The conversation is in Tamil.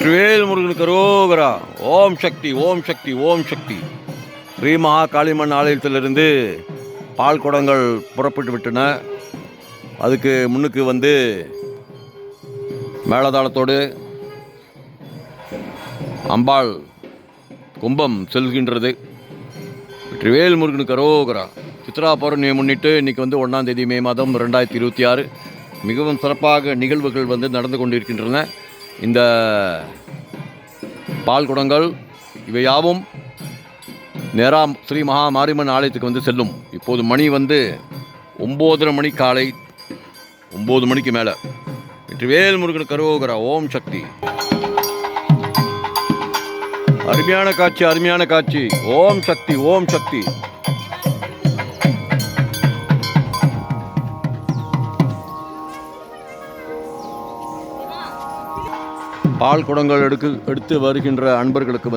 வெற்றிவேல் முருகனுக்கு அரோகரா. ஓம் சக்தி ஓம் சக்தி ஓம் சக்தி. ஸ்ரீ மகா காளிமன் ஆலயத்திலிருந்து பால் குடங்கள் புறப்பட்டு விட்டன. அதுக்கு முன்னுக்கு மேளதாளத்தோடு அம்பாள் கும்பம் செல்கின்றது. வெற்றிவேல் முருகனுக்கு அரோகரா. சித்ரா பௌர்ணமியை முன்னிட்டு இன்றைக்கி 1ஆம் தேதி மே மாதம் 2026 மிகவும் சிறப்பாக நிகழ்வுகள் நடந்து கொண்டிருக்கின்றன. இந்த பால் குடங்கள் இவை யாவும் நேராக ஸ்ரீ மகா மாரியம்மன் ஆலயத்துக்கு செல்லும். இப்போது மணி 9:30 மணி, காலை 9 மணிக்கு மேலே. வெற்றிவேல் முருகனுக்கு அரோகரா. ஓம் சக்தி. அருமையான காட்சி, அருமையான காட்சி. ஓம் சக்தி ஓம் சக்தி. பால் குடங்கள் எடுத்து வருகின்ற அன்பர்களுக்கு